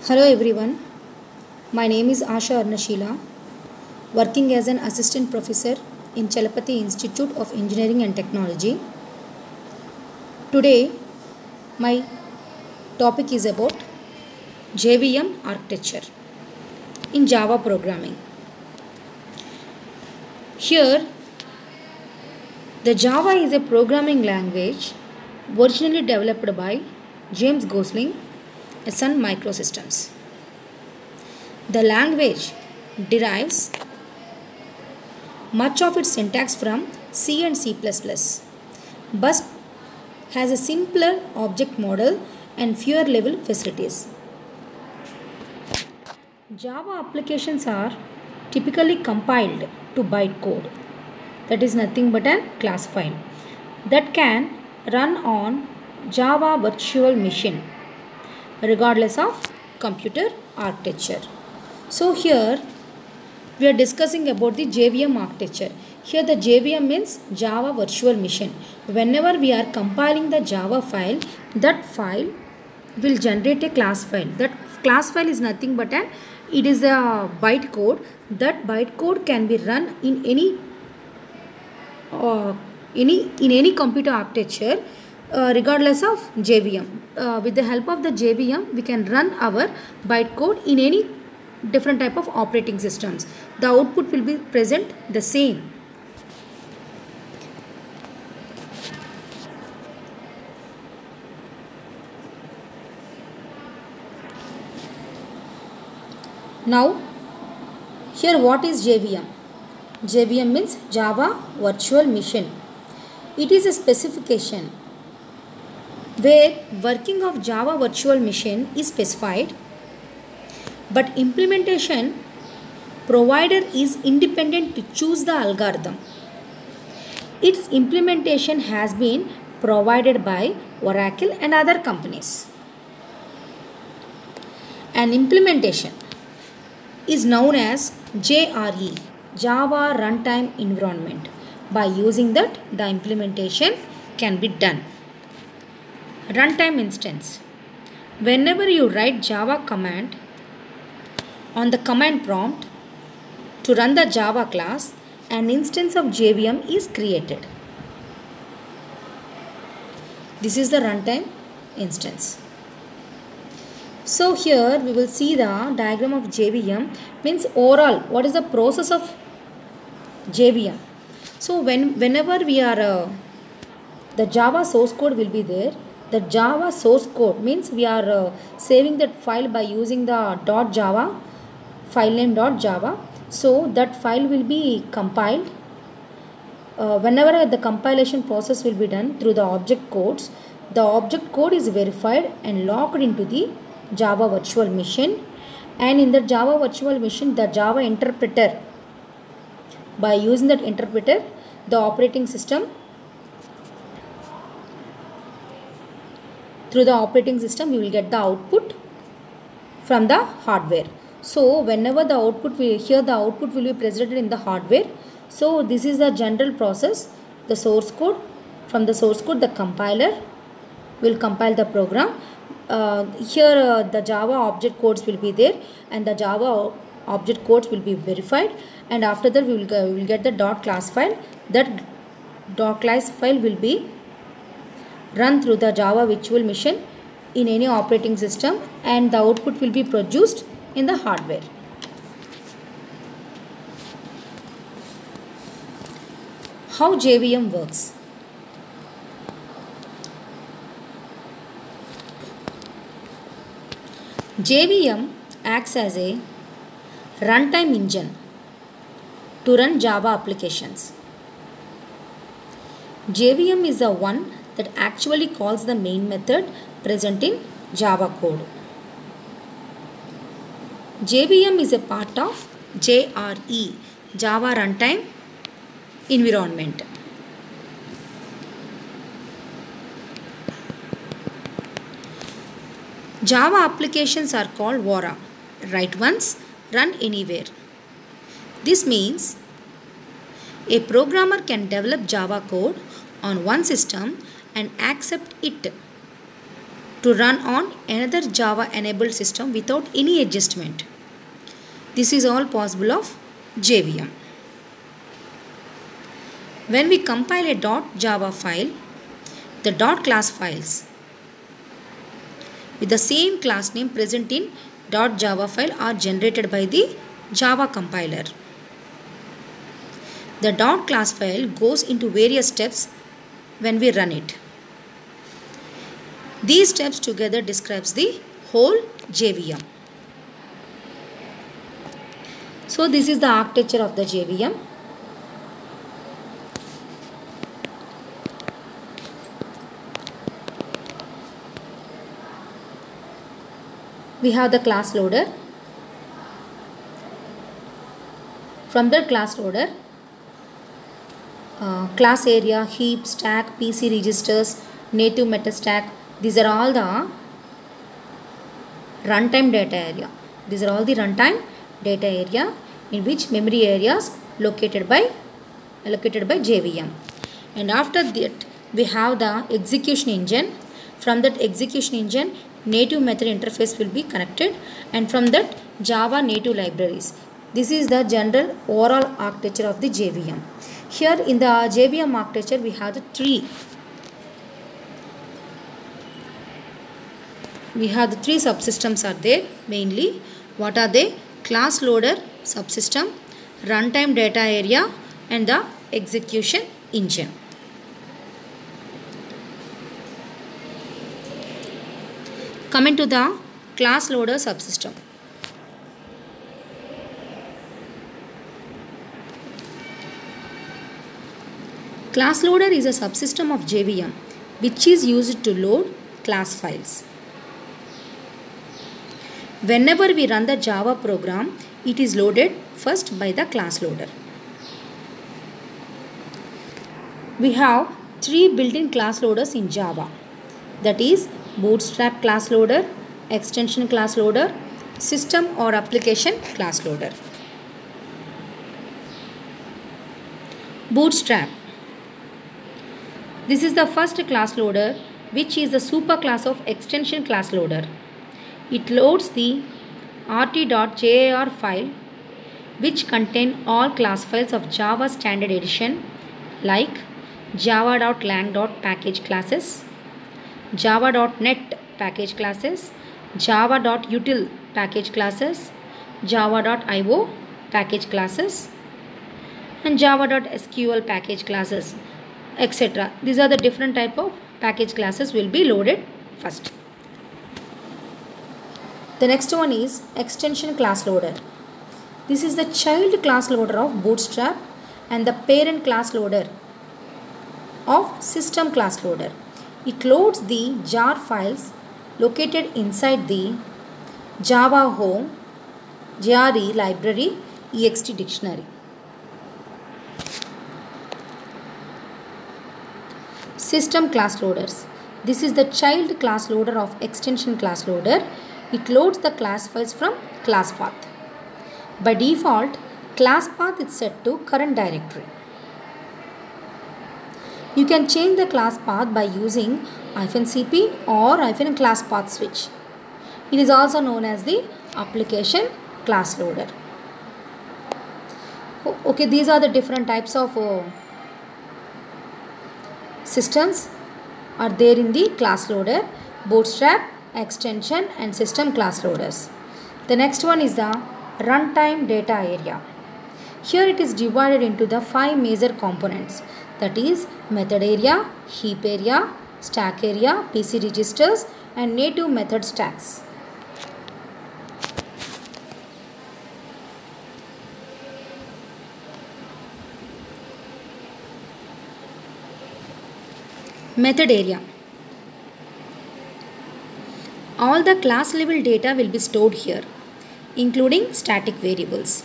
Hello everyone, my name is Asha Arnashila, working as an assistant professor in Chalapati Institute of Engineering and Technology. Today, my topic is about JVM architecture in Java programming. Here, the Java is a programming language originally developed by James Gosling at Sun Microsystems. The language derives much of its syntax from C and C++, but has a simpler object model and fewer level facilities. Java applications are typically compiled to bytecode, that is nothing but a class file, that can run on Java virtual machine regardless of computer architecture. So here we are discussing about the JVM architecture. Here the JVM means Java Virtual Machine. Whenever we are compiling the Java file, that file will generate a class file. That class file is nothing but it is a bytecode. That bytecode can be run in any computer architecture regardless of JVM. With the help of the JVM, we can run our bytecode in any different type of operating systems. The output will be present the same. Now, here what is JVM? JVM means Java Virtual Machine. It is a specification where working of Java Virtual Machine is specified, but implementation provider is independent to choose the algorithm. Its implementation has been provided by Oracle and other companies. An implementation is known as JRE, Java Runtime Environment. By using that, the implementation can be done. Runtime instance. Whenever you write Java command on the command prompt to run the Java class, an instance of JVM is created. This is the runtime instance. So here we will see the diagram of JVM, means overall what is the process of JVM. So whenever we are the Java source code will be there. The Java source code means we are saving that file by using the .java, file name .java. So that file will be compiled. Whenever the compilation process will be done through the object codes, the object code is verified and logged into the Java virtual machine. And in the Java virtual machine, the Java interpreter, by using that interpreter, the operating system, through the operating system, we will get the output from the hardware. So whenever the output the output will be presented in the hardware. So this is the general process. The source code, from the source code, the compiler will compile the program. Here the Java object codes will be there, and the Java object codes will be verified, and after that we will get the .class file. That .class file will be run through the Java virtual machine in any operating system, and the output will be produced in the hardware. How JVM works? JVM acts as a runtime engine to run Java applications. JVM is the one that actually calls the main method present in Java code. JVM is a part of JRE, Java Runtime Environment. Java applications are called VORA, write once, run anywhere. This means a programmer can develop Java code on one system and accept it to run on another Java enabled system without any adjustment. This is all possible of JVM. When we compile a .java file, the .class files with the same class name present in .java file are generated by the Java compiler. The .class file goes into various steps when we run it. These steps together describes the whole JVM. So this is the architecture of the JVM. We have the class loader. From the class loader, class area, heap, stack, PC registers, native meta stack, these are all the runtime data area. These are all the runtime data area in which memory areas allocated by JVM. And after that we have the execution engine. From that execution engine, native method interface will be connected, and from that Java native libraries. This is the general overall architecture of the JVM. Here in the JVM architecture we have the three subsystems are there mainly. What are they? Class loader subsystem, runtime data area, and the execution engine. Coming to the class loader subsystem. Class loader is a subsystem of JVM which is used to load class files. Whenever we run the Java program, it is loaded first by the class loader. We have three built-in class loaders in Java, that is Bootstrap class loader, extension class loader, system or application class loader. Bootstrap. This is the first class loader, which is the superclass of extension class loader. It loads the rt.jar file which contain all class files of Java standard edition like java.lang.package classes, java.net package classes, java.util package classes, java.io package classes, and java.sql package classes, etc. These are the different type of package classes will be loaded first. The next one is extension class loader. This is the child class loader of Bootstrap and the parent class loader of system class loader. It loads the jar files located inside the Java home JRE library ext dictionary. System class loaders. This is the child class loader of extension class loader. It loads the class files from class path. By default, class path is set to current directory. You can change the class path by using -cp or -class path switch. It is also known as the application class loader. Okay, these are the different types of systems are there in the class loader: Bootstrap, extension, and system class loaders. The next one is the runtime data area. Here it is divided into the 5 major components, that is method area, heap area, stack area, PC registers, and native method stacks. Method area. All the class level data will be stored here, including static variables.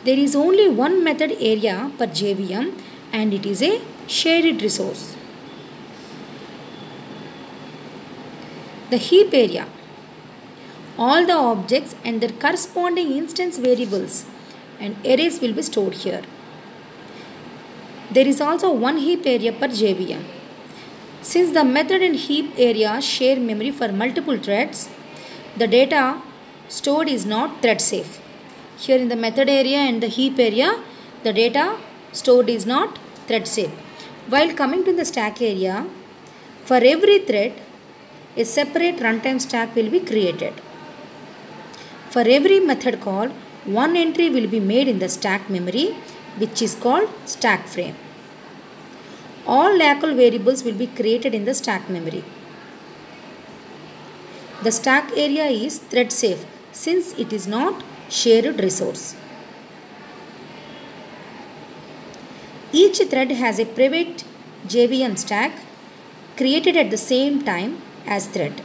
There is only one method area per JVM and it is a shared resource. The heap area. All the objects and their corresponding instance variables and arrays will be stored here. There is also one heap area per JVM. Since the method and heap area share memory for multiple threads, the data stored is not thread safe. Here in the method area and the heap area, the data stored is not thread safe. While coming to the stack area, for every thread, a separate runtime stack will be created. For every method call, one entry will be made in the stack memory, which is called stack frame. All local variables will be created in the stack memory. The stack area is thread safe since it is not shared resource. Each thread has a private JVM stack created at the same time as thread.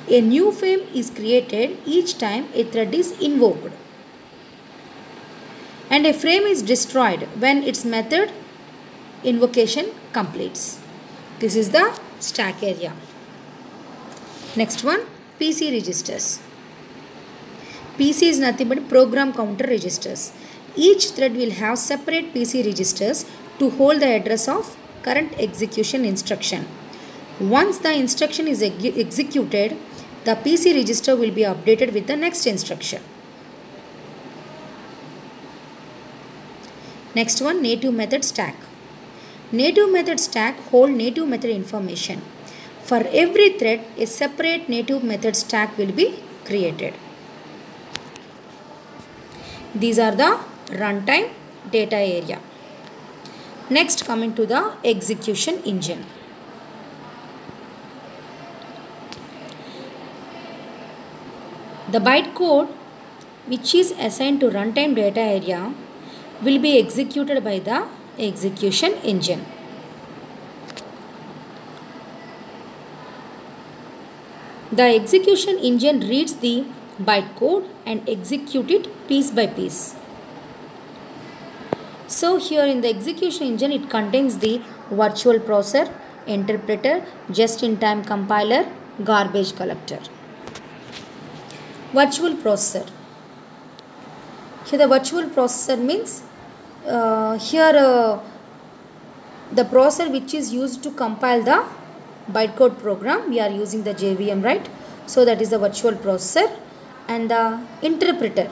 A new frame is created each time a thread is invoked. And a frame is destroyed when its method invocation completes. This is the stack area. Next one, PC registers. PC is nothing but program counter registers. Each thread will have separate PC registers to hold the address of current execution instruction. Once the instruction is executed, the PC register will be updated with the next instruction. Next one, native method stack. Native method stack hold native method information. For every thread, a separate native method stack will be created. These are the runtime data area. Next, coming to the execution engine. The bytecode which is assigned to runtime data area will be executed by the execution engine. The execution engine reads the bytecode and executes it piece by piece. So here in the execution engine, it contains the virtual processor, interpreter, just-in-time compiler, garbage collector. Virtual processor. Here the virtual processor means the processor which is used to compile the bytecode program. We are using the JVM, right? So that is the virtual processor. And the interpreter,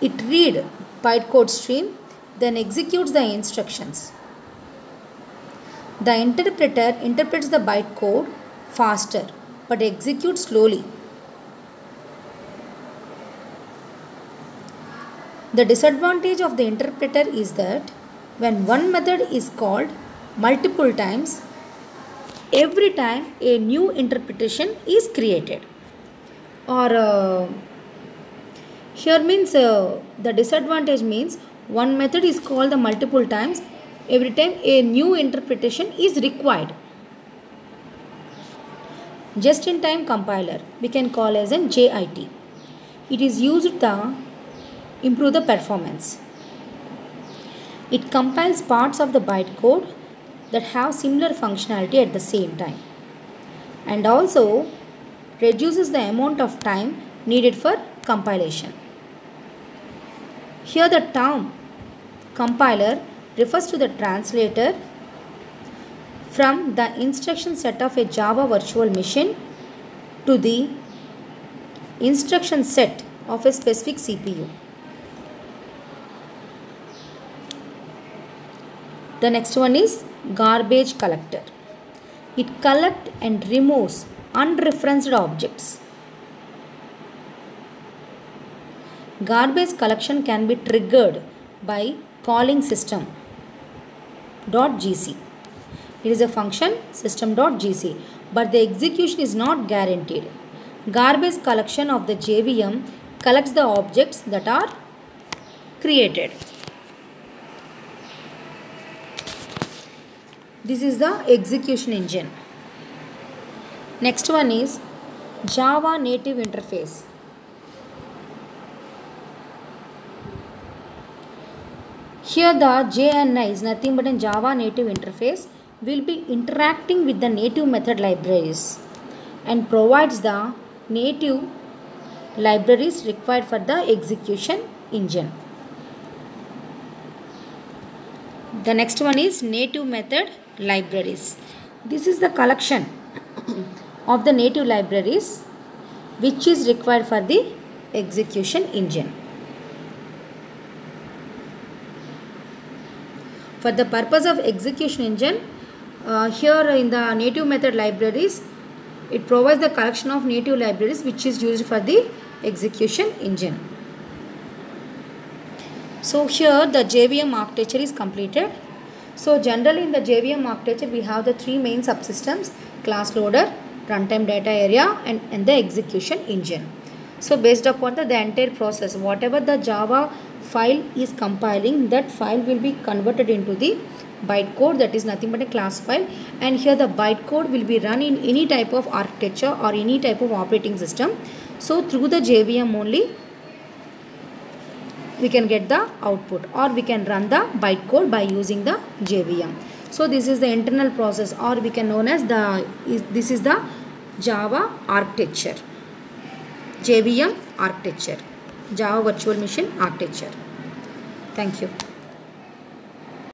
it reads bytecode stream, then executes the instructions. The interpreter interprets the bytecode faster but executes slowly. The disadvantage of the interpreter is that when one method is called multiple times, every time a new interpretation is created. Or here means the disadvantage means one method is called the multiple times, every time a new interpretation is required. Just-in-time compiler we can call as an JIT. It is used to improve the performance. It compiles parts of the bytecode that have similar functionality at the same time, and also reduces the amount of time needed for compilation. Here the term compiler refers to the translator from the instruction set of a Java virtual machine to the instruction set of a specific CPU. The next one is garbage collector. It collects and removes unreferenced objects. Garbage collection can be triggered by calling system.gc. It is a function system.gc, but the execution is not guaranteed. Garbage collection of the JVM collects the objects that are created. This is the execution engine. Next one is Java native interface. Here the JNI is nothing but a Java native interface will be interacting with the native method libraries and provides the native libraries required for the execution engine. The next one is native method libraries. This is the collection of the native libraries which is required for the execution engine. For the purpose of execution engine, here in the native method libraries, it provides the collection of native libraries which is used for the execution engine. So here the JVM architecture is completed. So generally in the JVM architecture we have the three main subsystems: class loader, runtime data area and the execution engine. So based upon the entire process, whatever the Java file is compiling, that file will be converted into the bytecode, that is nothing but a class file, and here the bytecode will be run in any type of architecture or any type of operating system. So through the JVM only we can get the output, or we can run the bytecode by using the JVM. So this is the internal process, or we can known as this is the Java architecture, JVM architecture, Java virtual machine architecture. Thank you.